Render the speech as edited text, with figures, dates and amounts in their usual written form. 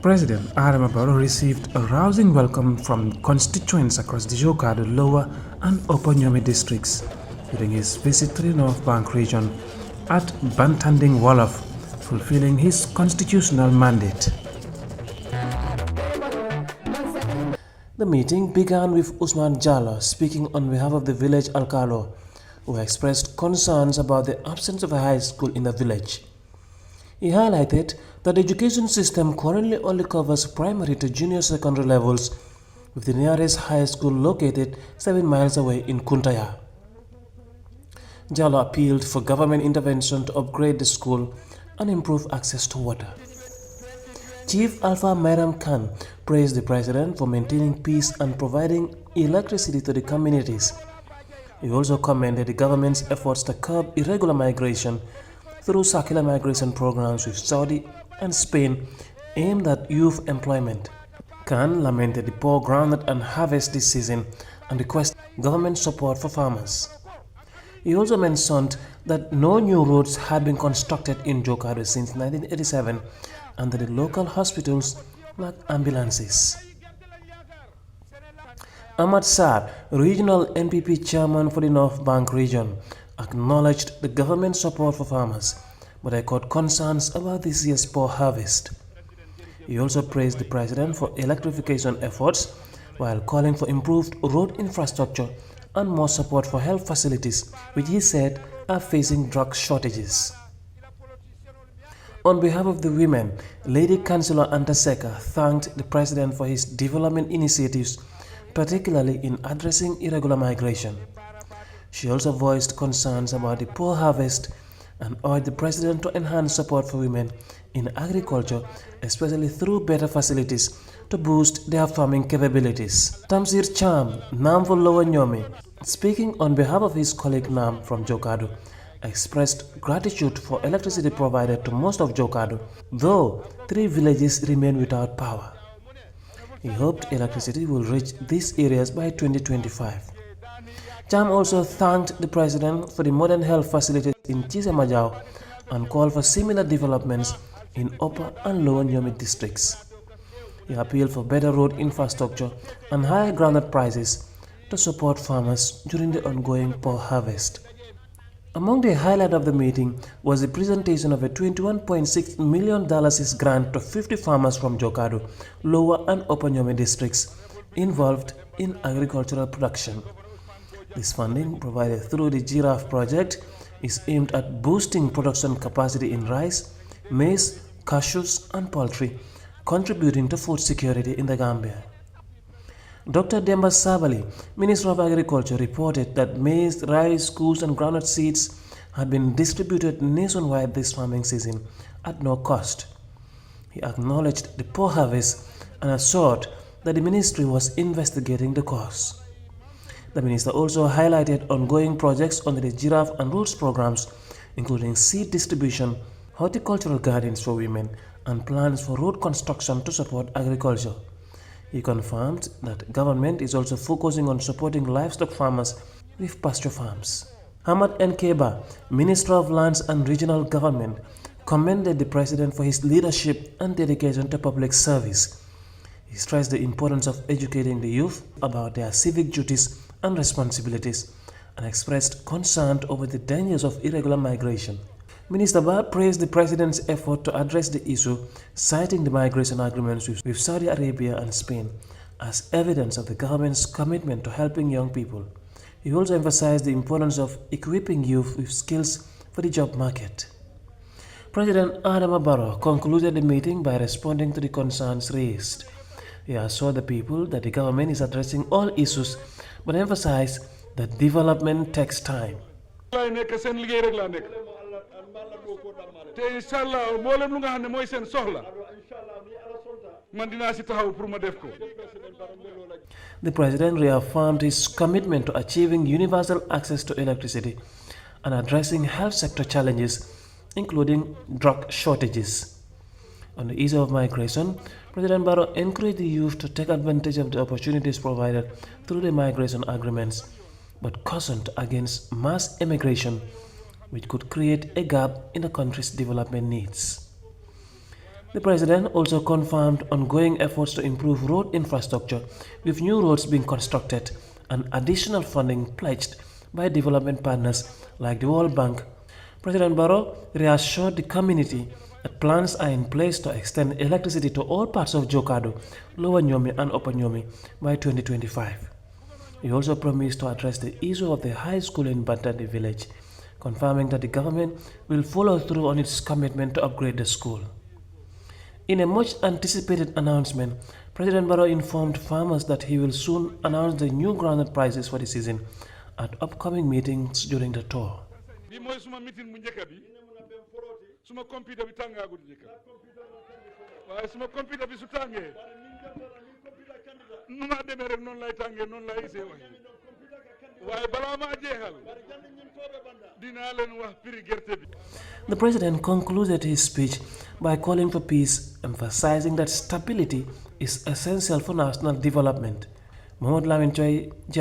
President Adama Barrow received a rousing welcome from constituents across the Jokado, Lower and Upper Nuimi districts during his visit to the North Bank region at Bantanding Wolof, fulfilling his constitutional mandate. The meeting began with Usman Jallo speaking on behalf of the village Alcalo, who expressed concerns about the absence of a high school in the village. He highlighted that the education system currently only covers primary to junior secondary levels, with the nearest high school located 7 miles away in Kuntaya. Jallo appealed for government intervention to upgrade the school and improve access to water. Chief Alpha Mairam Khan praised the president for maintaining peace and providing electricity to the communities. He also commended the government's efforts to curb irregular migration through circular migration programs with Saudi and Spain aimed at youth employment. Khan lamented the poor groundnut and harvest this season and requested government support for farmers. He also mentioned that no new roads had been constructed in Jokado since 1987 and that the local hospitals lacked ambulances. Ahmad Saad, regional NPP chairman for the North Bank region, acknowledged the government's support for farmers, but echoed concerns about this year's poor harvest. He also praised the president for electrification efforts while calling for improved road infrastructure and more support for health facilities, which he said are facing drug shortages. On behalf of the women, Lady Councillor Antaseka thanked the president for his development initiatives, particularly in addressing irregular migration. She also voiced concerns about the poor harvest and urged the president to enhance support for women in agriculture, especially through better facilities to boost their farming capabilities. Tamsir Cham, Nam for Lower Nuimi, speaking on behalf of his colleague Nam from Jokado, expressed gratitude for electricity provided to most of Jokado, though 3 villages remain without power. He hoped electricity will reach these areas by 2025. Cham also thanked the president for the modern health facilities in Chisemajao and called for similar developments in Upper and Lower Nuimi districts. He appealed for better road infrastructure and higher groundnut prices to support farmers during the ongoing poor harvest. Among the highlight of the meeting was the presentation of a $21.6 million grant to 50 farmers from Jokado, Lower and Upper Nuimi districts involved in agricultural production. This funding, provided through the GRTS project, is aimed at boosting production capacity in rice, maize, cashews and poultry, contributing to food security in the Gambia. Dr. Demba Sabali, Minister of Agriculture, reported that maize, rice, coos and groundnut seeds had been distributed nationwide this farming season at no cost. He acknowledged the poor harvest and assured that the ministry was investigating the cause. The minister also highlighted ongoing projects under the Giraffe and Roots programs, including seed distribution, horticultural gardens for women, and plans for road construction to support agriculture. He confirmed that government is also focusing on supporting livestock farmers with pasture farms. Hamad Nkeba, Minister of Lands and Regional Government, commended the president for his leadership and dedication to public service. He stressed the importance of educating the youth about their civic duties and responsibilities and expressed concern over the dangers of irregular migration. Minister Ba praised the president's effort to address the issue, citing the migration agreements with Saudi Arabia and Spain as evidence of the government's commitment to helping young people. He also emphasized the importance of equipping youth with skills for the job market. President Adama Barrow concluded the meeting by responding to the concerns raised. He assured the people that the government is addressing all issues, but emphasized that development takes time. The president reaffirmed his commitment to achieving universal access to electricity and addressing health sector challenges, including drug shortages. On the issue of migration, President Barrow encouraged the youth to take advantage of the opportunities provided through the migration agreements, but cautioned against mass immigration, which could create a gap in the country's development needs. The president also confirmed ongoing efforts to improve road infrastructure, with new roads being constructed and additional funding pledged by development partners like the World Bank. President Barrow reassured the community that plans are in place to extend electricity to all parts of Jokado, Lower Nuimi and Upper Nuimi by 2025. He also promised to address the issue of the high school in Bantandi village, confirming that the government will follow through on its commitment to upgrade the school. In a much anticipated announcement, President Barrow informed farmers that he will soon announce the new groundnut prices for the season at upcoming meetings during the tour. The president concluded his speech by calling for peace, emphasizing that stability is essential for national development. Momodou Lamin Choi,